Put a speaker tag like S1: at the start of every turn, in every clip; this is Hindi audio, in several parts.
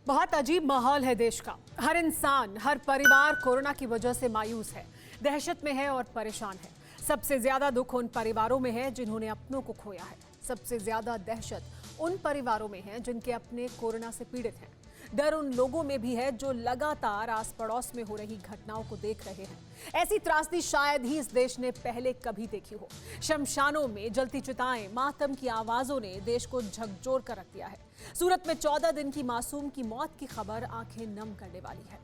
S1: बहुत अजीब माहौल है देश का। हर इंसान, हर परिवार कोरोना की वजह से मायूस है, दहशत में है और परेशान है। सबसे ज्यादा दुख उन परिवारों में है जिन्होंने अपनों को खोया है। सबसे ज्यादा दहशत उन परिवारों में है जिनके अपने कोरोना से पीड़ित हैं। डर उन लोगों में भी है जो लगातार आस पड़ोस में हो रही घटनाओं को देख रहे हैं। ऐसी त्रासदी शायद ही इस देश ने पहले कभी देखी हो। शमशानों में जलती चिताएं, मातम की आवाजों ने देश को झकझोर कर रख दिया है। सूरत में 14 दिन की मासूम की मौत की खबर आंखें नम करने वाली है।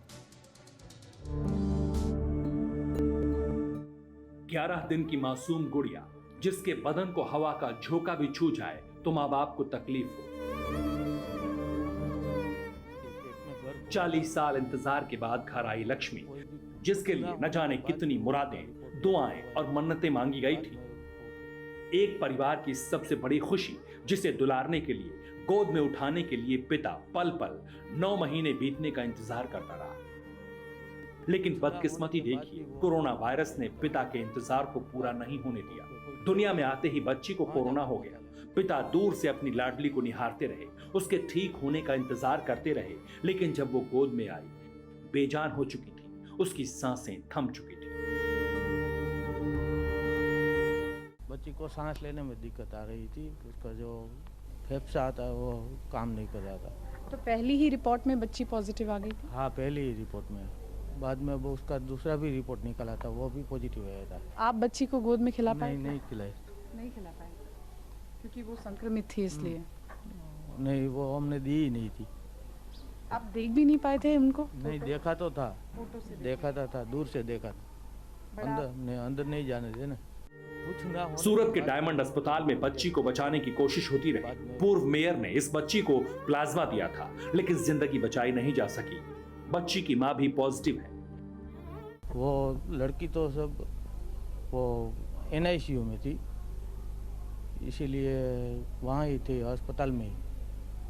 S2: 11 दिन की मासूम गुड़िया, जिसके बदन को हवा का झोंका भी छू जाए तो माँ बाप को तकलीफ हो। 40 साल इंतजार के बाद घर आई लक्ष्मी, जिसके लिए न जाने कितनी मुरादें, दुआएं और मन्नतें मांगी गई थी। एक परिवार की सबसे बड़ी खुशी, जिसे दुलारने के लिए, गोद में उठाने के लिए पिता पल पल 9 महीने बीतने का इंतजार करता रहा। लेकिन बदकिस्मती देखिए, कोरोना वायरस ने पिता के इंतजार को पूरा नहीं होने दिया। दुनिया में आते ही बच्ची को कोरोना हो गया। पिता दूर से अपनी लाडली को निहारते रहे, उसके ठीक होने का इंतजार करते रहे, लेकिन जब वो गोद में आई, बेजान हो चुकी थी, उसकी सांसें थम चुकी थी।
S3: बच्ची को सांस लेने में दिक्कत आ रही थी, उसका जो फेफड़ा था वो काम नहीं कर रहा था।
S4: तो पहली ही रिपोर्ट में बच्ची पॉजिटिव आ गई थी?
S3: हाँ, पहली ही रिपोर्ट में। बाद में वो उसका दूसरा भी रिपोर्ट निकला था, वो भी पॉजिटिव आया था।
S4: आप बच्ची को गोद में खिला पाए?
S3: नहीं खिलाए।
S4: नहीं खिला पाए क्योंकि वो संक्रमित थी, इसलिए?
S3: नहीं, वो हमने दी ही नहीं थी।
S4: आप देख भी नहीं पाए थे उनको?
S3: नहीं, देखा तो था,
S4: फोटो से
S3: देखा था, दूर से देखा था। अंदर नहीं जाने थे ना। कुछ ना हो।
S2: सूरत के डायमंड अस्पताल में बच्ची को बचाने की कोशिश होती रही। पूर्व मेयर ने इस बच्ची को प्लाज्मा दिया था, लेकिन जिंदगी बचाई नहीं जा सकी। बच्ची की मां भी पॉजिटिव है।
S3: वो लड़की तो सब वो NICU में थी, इसीलिए वहाँ ही थी, अस्पताल में ही।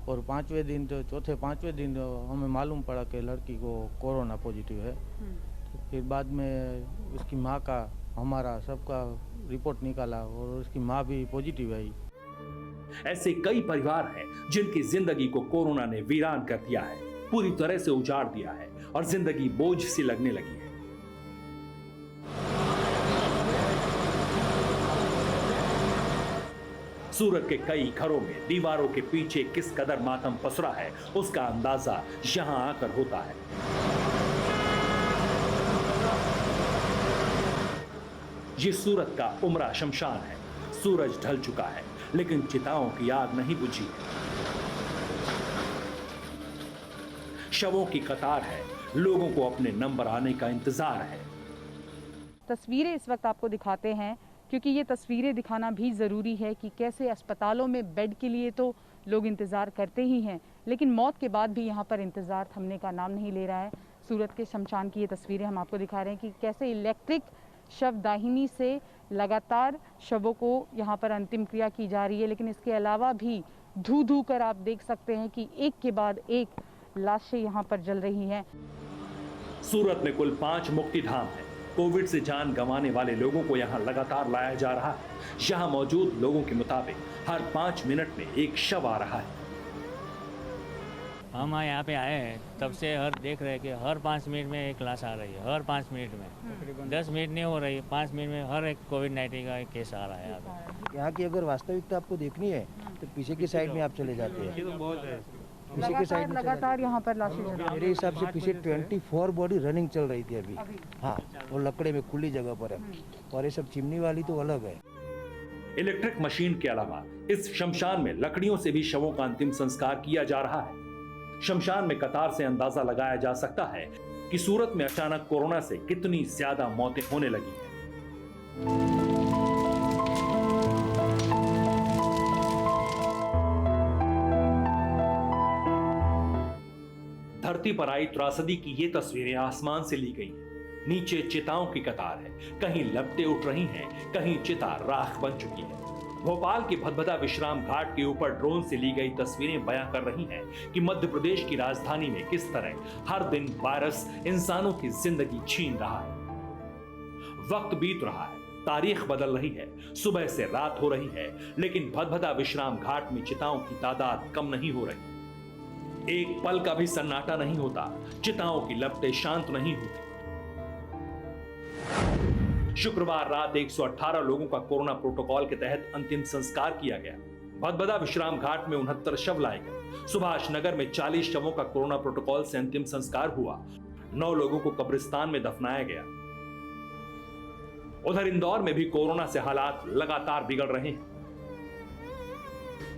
S3: और 5वें दिन तो चौथे-5वें दिन तो हमें मालूम पड़ा कि लड़की को कोरोना पॉजिटिव है। तो फिर बाद में उसकी माँ का, हमारा सबका रिपोर्ट निकाला और उसकी माँ भी पॉजिटिव आई।
S2: ऐसे कई परिवार हैं जिनकी जिंदगी को कोरोना ने वीरान कर दिया है, पूरी तरह से उजाड़ दिया है और जिंदगी बोझ सी लगने लगी है। सूरत के कई घरों में दीवारों के पीछे किस कदर मातम पसरा है, उसका अंदाजा यहां आकर होता है। ये सूरत का उमरा शमशान है। सूरज ढल चुका है, लेकिन चिताओं की आग नहीं बुझी है। शवों की कतार है, लोगों को अपने नंबर आने का इंतजार है।
S4: तस्वीरें इस वक्त आपको दिखाते हैं क्योंकि ये तस्वीरें दिखाना भी ज़रूरी है कि कैसे अस्पतालों में बेड के लिए तो लोग इंतज़ार करते ही हैं, लेकिन मौत के बाद भी यहाँ पर इंतज़ार थमने का नाम नहीं ले रहा है। सूरत के शमशान की ये तस्वीरें हम आपको दिखा रहे हैं कि कैसे इलेक्ट्रिक शवदाहिनी से लगातार शवों को यहाँ पर अंतिम क्रिया की जा रही है, लेकिन इसके अलावा भी धू कर आप देख सकते हैं कि एक के बाद एक लाशें यहाँ पर जल रही हैं।
S2: सूरत में कुल 5 मुक्ति धाम है। कोविड से जान गंवाने वाले लोगों को यहाँ लगातार लाया जा रहा है। यहाँ मौजूद लोगों के मुताबिक हर 5 मिनट में एक शव आ रहा है।
S5: हम यहाँ पे आए हैं तब से देख रहे हैं कि हर 5 मिनट में एक लाश आ रही है। हर 5 मिनट में 10 मिनट नहीं हो रही है, 5 मिनट में हर एक कोविड-19 का एक केस आ रहा है।
S6: यहाँ की अगर वास्तविकता आपको देखनी है तो पीछे की साइड में आप चले जाते हैं। पीछे की साइड में
S4: लगातार यहाँ पर लाशें जल रही हैं।
S6: मेरे हिसाब से पीछे 24 बॉडी रनिंग चल रही थी अभी। हाँ, वो लकड़े में खुली जगह पर है। और ये सब चिमनी वाली तो अलग है।
S2: इलेक्ट्रिक मशीन के अलावा इस शमशान में लकड़ियों से भी शवों का अंतिम संस्कार किया जा रहा है। शमशान में कतार से अंदाजा लगाया जा सकता है कि सूरत में अचानक कोरोना से कितनी ज्यादा मौतें होने लगी हैं। धरती पर आई त्रासदी की ये तस्वीरें आसमान से ली गई हैं। नीचे चिताओं की कतार है, कहीं लपटें उठ रही हैं, कहीं चिता राख बन चुकी है। भोपाल के भदभदा विश्राम घाट के ऊपर ड्रोन से ली गई तस्वीरें बयां कर रही हैं कि मध्य प्रदेश की राजधानी में किस तरह हर दिन वायरस इंसानों की जिंदगी छीन रहा है। वक्त बीत रहा है, तारीख बदल रही है, सुबह से रात हो रही है, लेकिन भदभदा विश्राम घाट में चिताओं की तादाद कम नहीं हो रही। एक पल का भी सन्नाटा नहीं होता, चिताओं की लपटें शांत नहीं होती। शुक्रवार रात 118 लोगों का कोरोना प्रोटोकॉल के तहत अंतिम संस्कार किया गया। भदभदा विश्राम घाट में 69 शव लाए गए। सुभाष नगर में 40 शवों का कोरोना प्रोटोकॉल से अंतिम संस्कार हुआ। 9 लोगों को कब्रिस्तान में दफनाया गया। उधर इंदौर में भी कोरोना से हालात लगातार बिगड़ रहे हैं।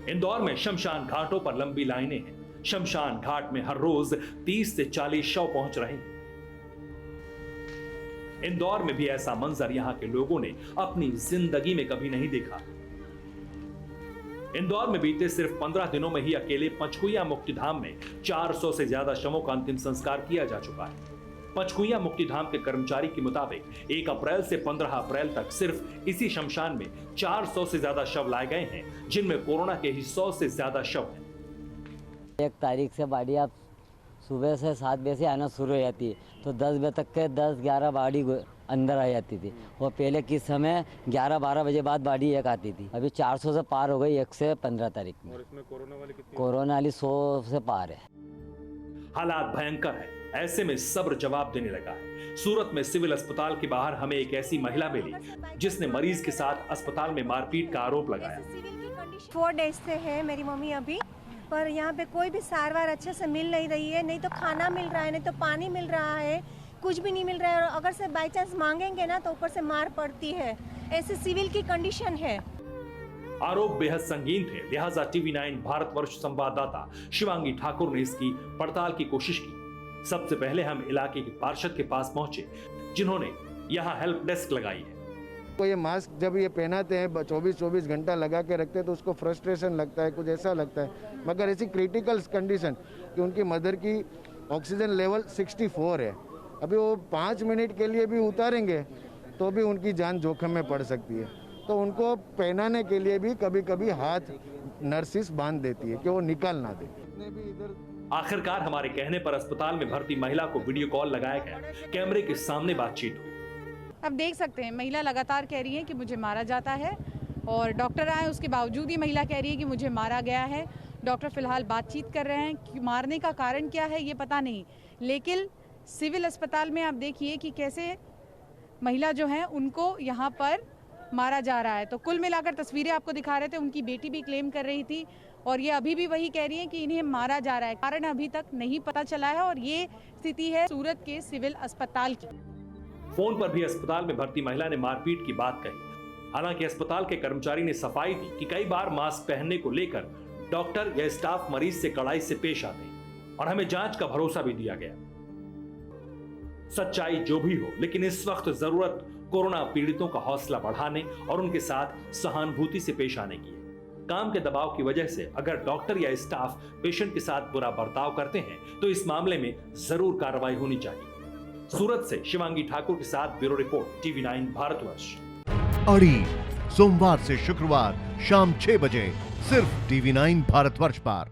S2: इंदौर में शमशान घाटों पर लंबी लाइनें हैं। शमशान घाट में हर रोज 30 से 40 शव पहुंच रहे हैं। इंदौर में भी ऐसा मंजर यहां के लोगों ने अपनी जिंदगी में कभी नहीं देखा। इंदौर में बीते सिर्फ 15 दिनों में ही अकेले पंचकुइया मुक्तिधाम में 400 से ज्यादा शवों का अंतिम संस्कार किया जा चुका है। पंचकुइया मुक्तिधाम के कर्मचारी के मुताबिक 1 अप्रैल से 15 अप्रैल तक सिर्फ इसी शमशान में 400 से ज्यादा शव लाए गए हैं, जिनमें कोरोना के ही 100 से ज्यादा शव हैं।
S7: 1 तारीख से बाड़ी आप सुबह से 7 बजे से आना शुरू हो जाती है, तो 10 बजे तक के 10-11 बाड़ी अंदर आ जाती थी। वो पहले किस समय 11-12 बजे बाद बाड़ी एक आती थी। अभी 400 से पार हो गई 1 से 15 तारीख में।
S8: और इसमें कोरोना वाली कितनी?
S7: कोरोना वाली 100 से पार है।
S2: हालात भयंकर है, ऐसे में सब्र जवाब देने लगा है। सूरत में सिविल अस्पताल के बाहर हमें एक ऐसी महिला मिली जिसने मरीज के साथ अस्पताल में मारपीट का आरोप लगाया।
S9: 4 डेज से है मेरी मम्मी अभी, पर यहाँ पे कोई भी सारवार अच्छे से मिल नहीं रही है। नहीं तो खाना मिल रहा है, नहीं तो पानी मिल रहा है, कुछ भी नहीं मिल रहा है। और अगर से बाई चांस मांगेंगे ना तो ऊपर से मार पड़ती है। ऐसे सिविल की कंडीशन है।
S2: आरोप बेहद संगीन थे, लिहाजा TV9 भारतवर्ष संवाददाता शिवांगी ठाकुर ने इसकी पड़ताल की कोशिश की। सबसे पहले हम इलाके के पार्षद के पास पहुंचे, जिन्होंने यहाँ हेल्प डेस्क लगाई है।
S6: तो ये मास्क जब ये पहनाते हैं 24-24 घंटा लगा के रखते हैं तो उसको फ्रस्ट्रेशन लगता है, कुछ ऐसा लगता है। मगर ऐसी क्रिटिकल कंडीशन कि उनकी मदर की ऑक्सीजन लेवल 64 है, अभी वो 5 मिनट के लिए भी उतारेंगे तो भी उनकी जान जोखिम में पड़ सकती है। तो उनको पहनाने के लिए भी कभी कभी हाथ नर्सिस बांध देती है कि वो निकाल ना दे।
S2: आखिरकार हमारे कहने पर अस्पताल में भर्ती महिला को वीडियो कॉल लगाया गया। कैमरे के सामने बातचीत हुई।
S4: अब देख सकते हैं महिला लगातार कह रही है कि मुझे मारा जाता है, और डॉक्टर आए उसके बावजूद ही महिला कह रही है कि मुझे मारा गया है। डॉक्टर फिलहाल बातचीत कर रहे हैं कि मारने का कारण क्या है ये पता नहीं, लेकिन सिविल अस्पताल में आप देखिए कि कैसे महिला जो है उनको यहाँ पर मारा जा रहा है। तो कुल मिलाकर तस्वीरें आपको दिखा रहे थे, उनकी बेटी भी क्लेम कर रही थी और ये अभी भी वही कह रही है कि इन्हें मारा जा रहा है। कारण अभी तक नहीं पता चला है और ये स्थिति है सूरत के सिविल अस्पताल की।
S2: फोन पर भी अस्पताल में भर्ती महिला ने मारपीट की बात कही। हालांकि अस्पताल के कर्मचारी ने सफाई दी कि कई बार मास्क पहनने को लेकर डॉक्टर या स्टाफ मरीज से कड़ाई से पेश आते हैं और हमें जांच का भरोसा भी दिया गया। सच्चाई जो भी हो, लेकिन इस वक्त जरूरत कोरोना पीड़ितों का हौसला बढ़ाने और उनके साथ सहानुभूति से पेश आने की है। काम के दबाव की वजह से अगर डॉक्टर या स्टाफ पेशेंट के साथ बुरा बर्ताव करते हैं तो इस मामले में जरूर कार्रवाई होनी चाहिए। सूरत से शिवांगी ठाकुर के साथ ब्यूरो रिपोर्ट TV9 भारतवर्ष।
S10: अड़ी सोमवार से शुक्रवार शाम 6 बजे सिर्फ TV9 भारतवर्ष पर।